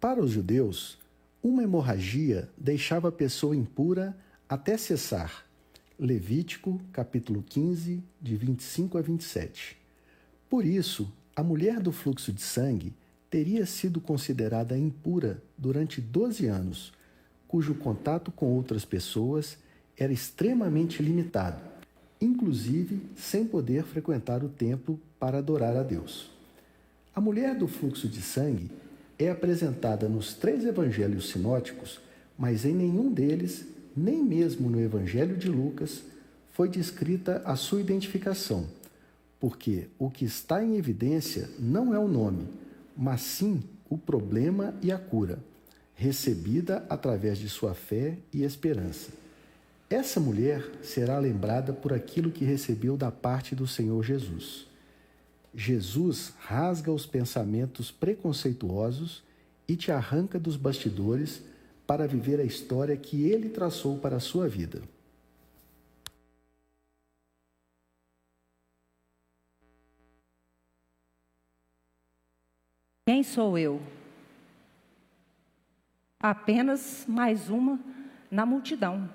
Para os judeus, uma hemorragia deixava a pessoa impura até cessar. Levítico, capítulo 15, de 25 a 27. Por isso, a mulher do fluxo de sangue teria sido considerada impura durante 12 anos, cujo contato com outras pessoas era extremamente limitado, inclusive sem poder frequentar o templo para adorar a Deus. A mulher do fluxo de sangue é apresentada nos 3 evangelhos sinóticos, mas em nenhum deles, nem mesmo no Evangelho de Lucas, foi descrita a sua identificação, porque o que está em evidência não é o nome, mas sim o problema e a cura, recebida através de sua fé e esperança. Essa mulher será lembrada por aquilo que recebeu da parte do Senhor Jesus. Jesus rasga os pensamentos preconceituosos e te arranca dos bastidores para viver a história que Ele traçou para a sua vida. Quem sou eu? Apenas mais uma na multidão.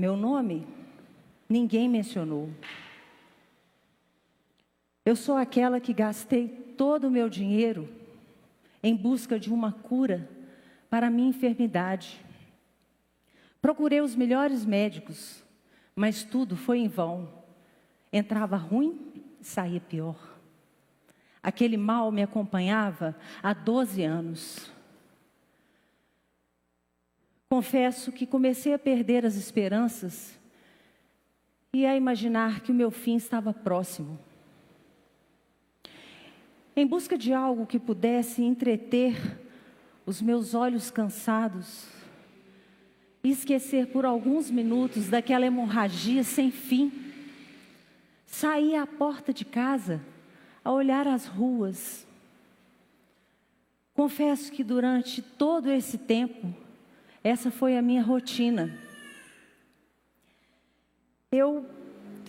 Meu nome, ninguém mencionou. Eu sou aquela que gastei todo o meu dinheiro em busca de uma cura para a minha enfermidade. Procurei os melhores médicos, mas tudo foi em vão. Entrava ruim, saía pior. Aquele mal me acompanhava há 12 anos. Confesso que comecei a perder as esperanças e a imaginar que o meu fim estava próximo. Em busca de algo que pudesse entreter os meus olhos cansados e esquecer por alguns minutos daquela hemorragia sem fim, saí à porta de casa a olhar as ruas. Confesso que durante todo esse tempo, essa foi a minha rotina. Eu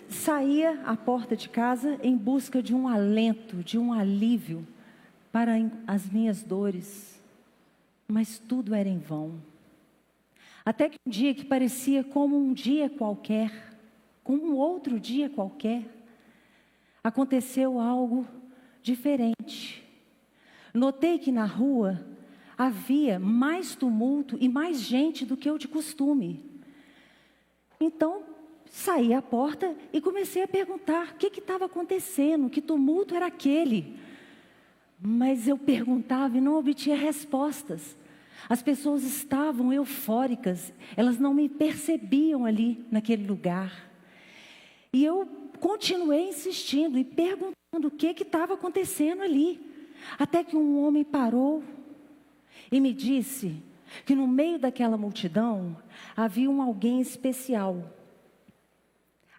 saía à porta de casa em busca de um alento, de um alívio para as minhas dores, mas tudo era em vão. Até que um dia que parecia como um dia qualquer, como um outro dia qualquer, aconteceu algo diferente. Notei que na rua havia mais tumulto e mais gente do que o de costume. Então, saí à porta e comecei a perguntar o que estava acontecendo, que tumulto era aquele. Mas eu perguntava e não obtinha respostas. As pessoas estavam eufóricas, elas não me percebiam ali naquele lugar. E eu continuei insistindo e perguntando o que estava acontecendo ali. Até que um homem parou e me disse que no meio daquela multidão havia alguém especial.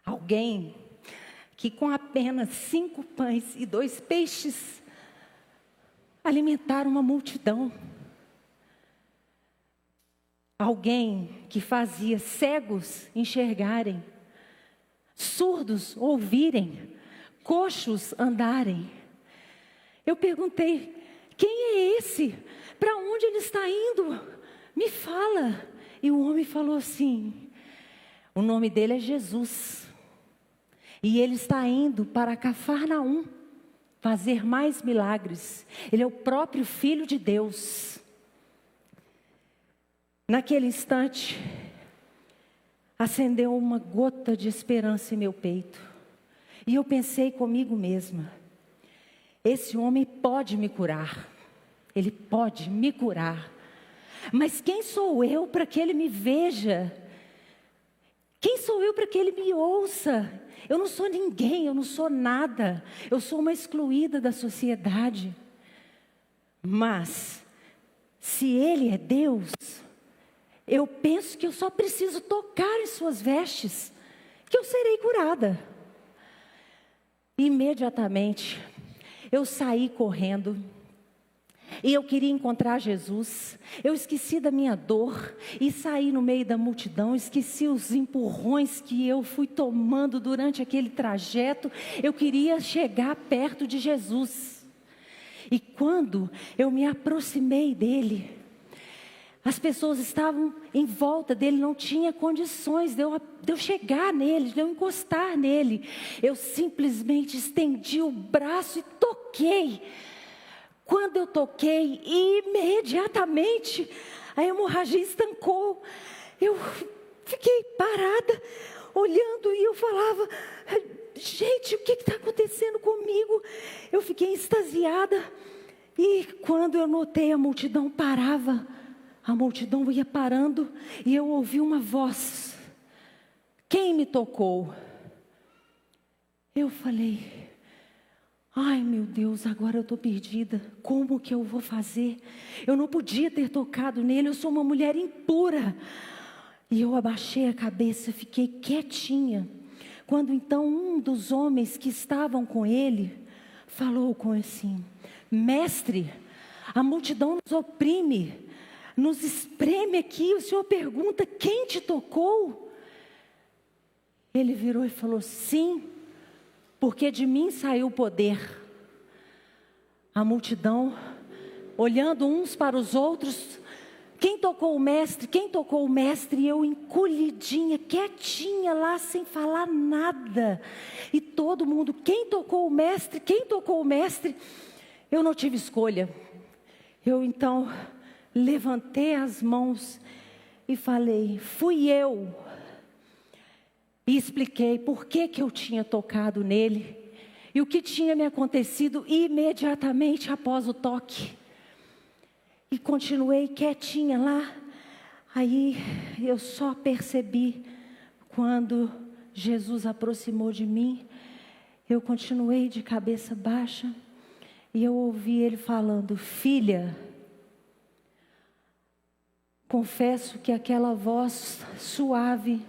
Alguém que com apenas 5 pães e 2 peixes alimentaram uma multidão. Alguém que fazia cegos enxergarem, surdos ouvirem, coxos andarem. Eu perguntei, quem é esse? Para onde ele está indo? Me fala. E o homem falou assim, o nome dele é Jesus. E ele está indo para Cafarnaum fazer mais milagres. Ele é o próprio Filho de Deus. Naquele instante, acendeu uma gota de esperança em meu peito. E eu pensei comigo mesma, esse homem pode me curar. Ele pode me curar. Mas quem sou eu para que ele me veja? Quem sou eu para que ele me ouça? Eu não sou ninguém, eu não sou nada. Eu sou uma excluída da sociedade. Mas, se ele é Deus, eu penso que eu só preciso tocar em suas vestes, que eu serei curada. Imediatamente, eu saí correndo. E eu queria encontrar Jesus. Eu esqueci da minha dor e saí no meio da multidão. Esqueci os empurrões que eu fui tomando durante aquele trajeto. Eu queria chegar perto de Jesus. E quando eu me aproximei dele, as pessoas estavam em volta dele, não tinha condições de eu chegar nele, de eu encostar nele. Eu simplesmente estendi o braço e toquei. Quando eu toquei, imediatamente a hemorragia estancou. Eu fiquei parada, olhando, e eu falava: gente, o que está acontecendo comigo? Eu fiquei extasiada. E quando eu notei, a multidão parava. A multidão ia parando e eu ouvi uma voz: quem me tocou? Eu falei: ai meu Deus, agora eu estou perdida. Como que eu vou fazer? Eu não podia ter tocado nele, eu sou uma mulher impura. E eu abaixei a cabeça, fiquei quietinha. Quando então um dos homens que estavam com ele falou com assim: mestre, a multidão nos oprime, nos espreme aqui. O senhor pergunta: quem te tocou? Ele virou e falou: sim, porque de mim saiu o poder. A multidão, olhando uns para os outros: quem tocou o mestre? Quem tocou o mestre? E eu encolhidinha, quietinha lá, sem falar nada. E todo mundo: quem tocou o mestre? Quem tocou o mestre? Eu não tive escolha. Eu então levantei as mãos e falei: fui eu. E expliquei por que eu tinha tocado nele e o que tinha me acontecido imediatamente após o toque. E continuei quietinha lá. Aí eu só percebi quando Jesus aproximou de mim. Eu continuei de cabeça baixa e eu ouvi ele falando: filha, confesso que aquela voz suave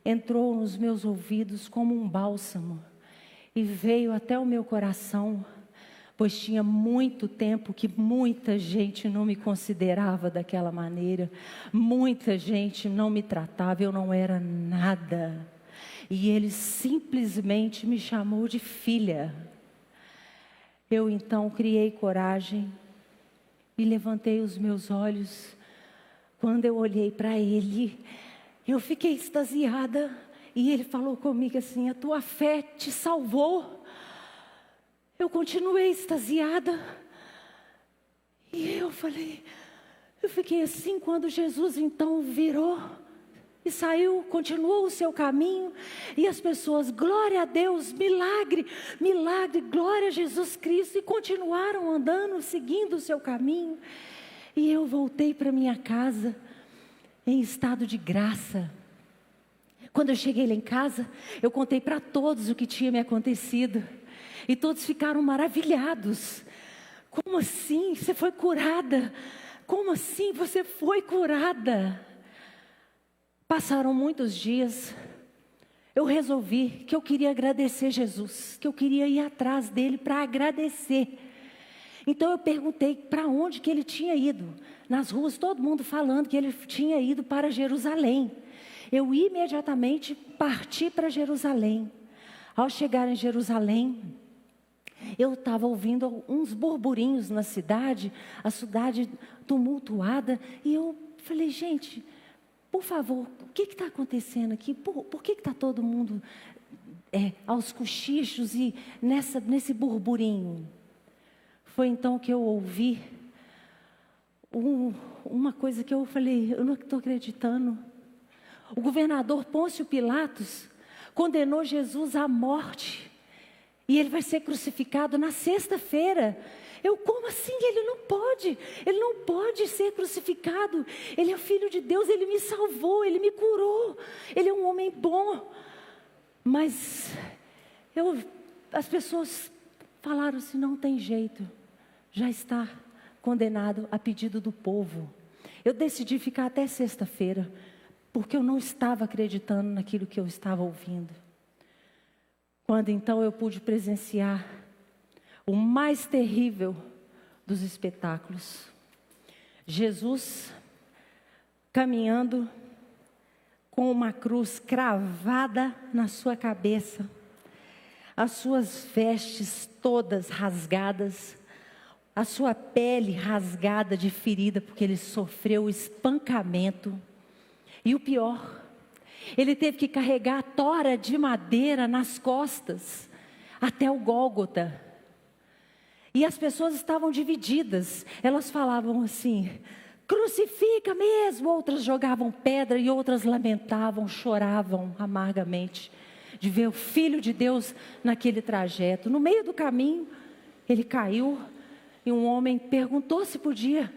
entrou nos meus ouvidos como um bálsamo e veio até o meu coração, pois tinha muito tempo que muita gente não me considerava daquela maneira, muita gente não me tratava, eu não era nada, e ele simplesmente me chamou de filha. Eu então criei coragem e levantei os meus olhos. Quando eu olhei para ele, eu fiquei extasiada, e ele falou comigo assim: a tua fé te salvou. Eu continuei extasiada, e eu fiquei assim. Quando Jesus então virou e saiu, continuou o seu caminho, e as pessoas: glória a Deus, milagre, milagre, glória a Jesus Cristo, e continuaram andando, seguindo o seu caminho. E eu voltei para minha casa em estado de graça. Quando eu cheguei lá em casa, eu contei para todos o que tinha me acontecido. E todos ficaram maravilhados. Como assim? Você foi curada? Como assim você foi curada? Passaram muitos dias. Eu resolvi que eu queria agradecer Jesus, que eu queria ir atrás dele para agradecer. Então eu perguntei para onde que ele tinha ido. Nas ruas, todo mundo falando que ele tinha ido para Jerusalém. Eu imediatamente parti para Jerusalém. Ao chegar em Jerusalém, eu estava ouvindo uns burburinhos na cidade, a cidade tumultuada, e eu falei: gente, por favor, o que está acontecendo aqui? Por que está todo mundo aos cochichos e nesse burburinho? Foi então que eu ouvi uma coisa que eu falei: eu não estou acreditando. O governador Pôncio Pilatos condenou Jesus à morte. E ele vai ser crucificado na sexta-feira. Como assim? Ele não pode ser crucificado. Ele é o Filho de Deus, ele me salvou, ele me curou. Ele é um homem bom. Mas as pessoas falaram assim: não tem jeito, já está condenado a pedido do povo. Eu decidi ficar até sexta-feira, porque eu não estava acreditando naquilo que eu estava ouvindo. Quando então eu pude presenciar o mais terrível dos espetáculos. Jesus caminhando com uma cruz cravada na sua cabeça, as suas vestes todas rasgadas, a sua pele rasgada de ferida, porque ele sofreu espancamento. E o pior, ele teve que carregar a tora de madeira nas costas, até o Gólgota. E as pessoas estavam divididas, elas falavam assim: crucifica mesmo. Outras jogavam pedra e outras lamentavam, choravam amargamente de ver o Filho de Deus naquele trajeto. No meio do caminho, ele caiu e um homem perguntou se podia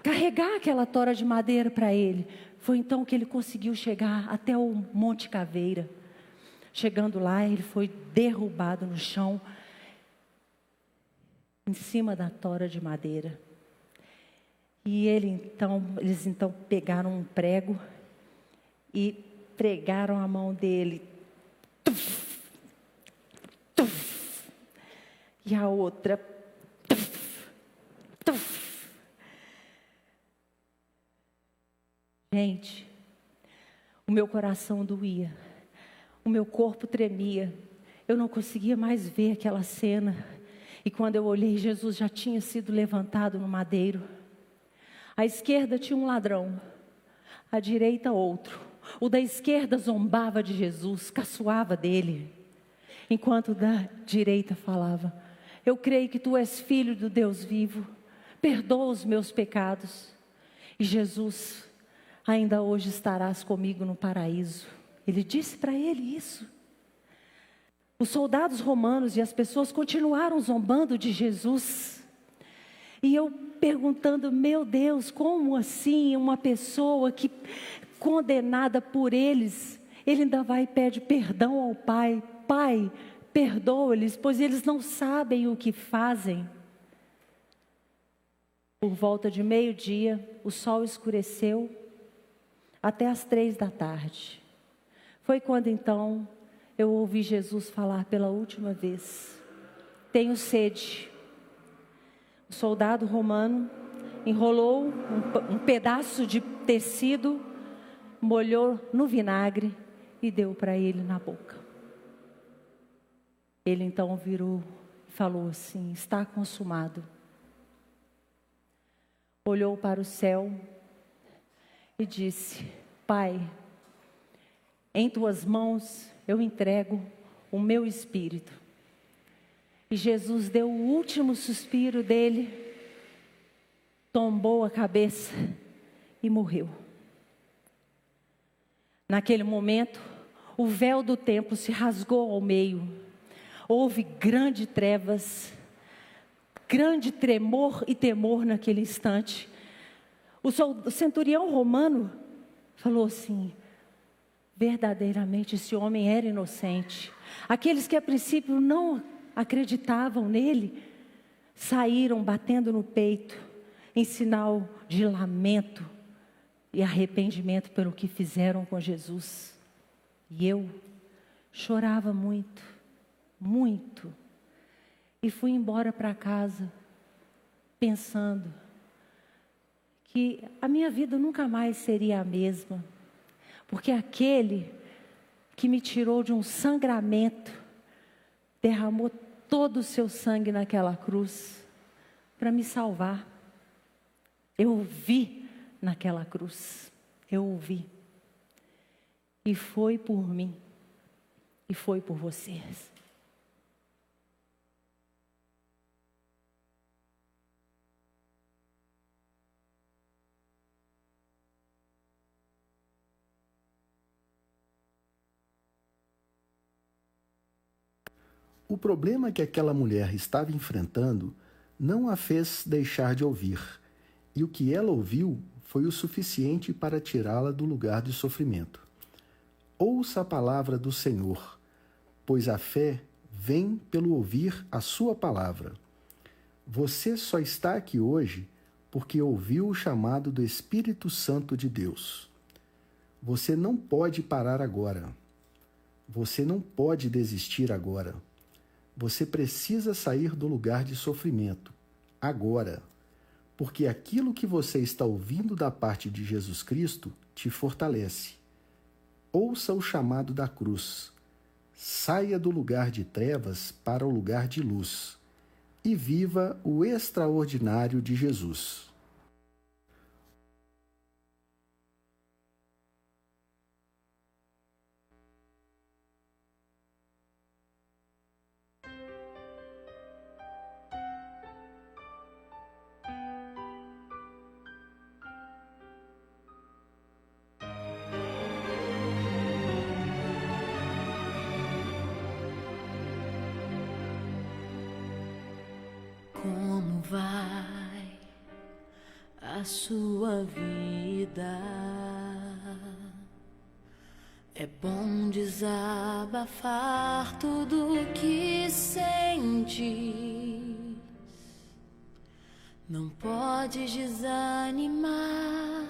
carregar aquela tora de madeira para ele. Foi então que ele conseguiu chegar até o Monte Caveira. Chegando lá, ele foi derrubado no chão, em cima da tora de madeira. E eles então pegaram um prego e pregaram a mão dele. Tuf, tuf, e a outra. Tuf, tuf. Gente, o meu coração doía, o meu corpo tremia, eu não conseguia mais ver aquela cena. E quando eu olhei, Jesus já tinha sido levantado no madeiro. À esquerda tinha um ladrão, à direita outro. O da esquerda zombava de Jesus, caçoava dele, enquanto o da direita falava: eu creio que tu és filho do Deus vivo, perdoa os meus pecados. E Jesus: ainda hoje estarás comigo no paraíso. Ele disse para ele isso. Os soldados romanos e as pessoas continuaram zombando de Jesus. E eu perguntando: meu Deus, como assim uma pessoa que condenada por eles, ele ainda vai e pede perdão ao Pai: Pai, perdoa-lhes, pois eles não sabem o que fazem. Por volta de meio-dia, o sol escureceu até as 3 da tarde. Foi quando então eu ouvi Jesus falar pela última vez: tenho sede. O soldado romano enrolou um pedaço de tecido, molhou no vinagre e deu para ele na boca. Ele então virou e falou assim: está consumado. Olhou para o céu e disse: Pai, em tuas mãos eu entrego o meu espírito. E Jesus deu o último suspiro dele, tombou a cabeça e morreu. Naquele momento, o véu do templo se rasgou ao meio. Houve grande trevas, grande tremor e temor naquele instante. O centurião romano falou assim: verdadeiramente esse homem era inocente. Aqueles que a princípio não acreditavam nele, saíram batendo no peito, em sinal de lamento e arrependimento pelo que fizeram com Jesus. E eu chorava muito, muito. E fui embora para casa, pensando que a minha vida nunca mais seria a mesma. Porque aquele que me tirou de um sangramento, derramou todo o seu sangue naquela cruz, para me salvar. Eu o vi naquela cruz, eu o vi. E foi por mim, e foi por vocês. O problema que aquela mulher estava enfrentando não a fez deixar de ouvir, e o que ela ouviu foi o suficiente para tirá-la do lugar de sofrimento. Ouça a palavra do Senhor, pois a fé vem pelo ouvir a sua palavra. Você só está aqui hoje porque ouviu o chamado do Espírito Santo de Deus. Você não pode parar agora. Você não pode desistir agora. Você precisa sair do lugar de sofrimento, agora, porque aquilo que você está ouvindo da parte de Jesus Cristo te fortalece. Ouça o chamado da cruz. Saia do lugar de trevas para o lugar de luz. e viva o extraordinário de Jesus. Como vai a sua vida? É bom desabafar tudo o que sentes. Não podes desanimar,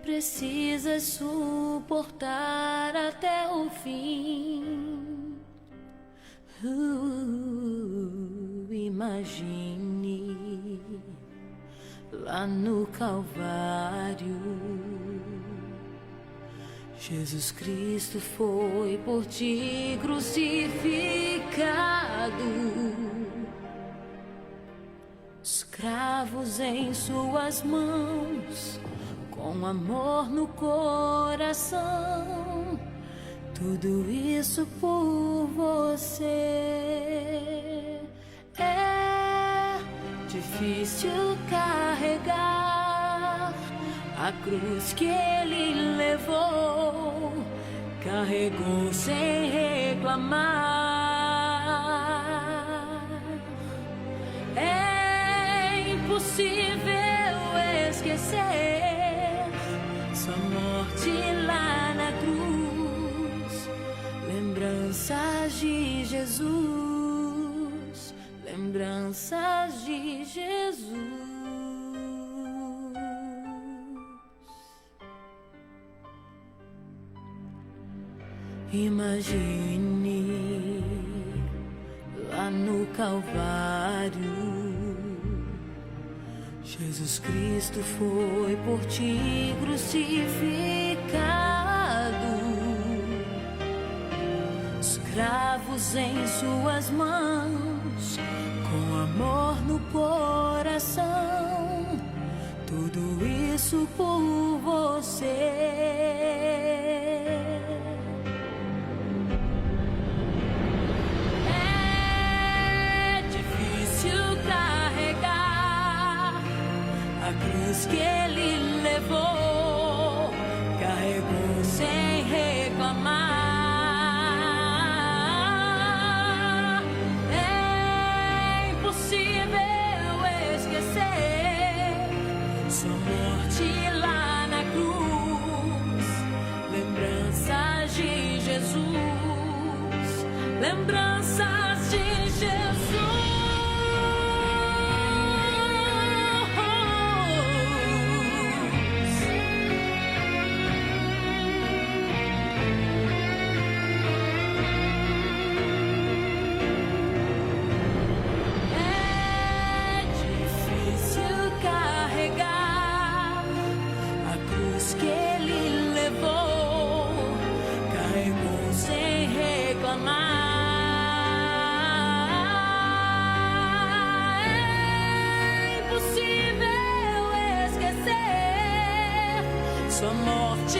precisas suportar até o fim. Imagine lá no Calvário, Jesus Cristo foi por ti crucificado, escravos em suas mãos, com amor no coração, tudo isso por você. É difícil carregar a cruz que ele levou, carregou sem reclamar. É impossível esquecer sua morte lá na cruz, lembranças de Jesus, lembranças de Jesus. Imagine lá no Calvário, Jesus Cristo foi por ti crucificado, escravos em suas mãos, com amor no coração, tudo isso por você. A cruz que ele levou, carregou sem reclamar. É impossível esquecer sua morte lá na cruz, lembranças de Jesus, lembranças de Jesus. Que ele levou, carregou sem reclamar. É impossível esquecer sua morte.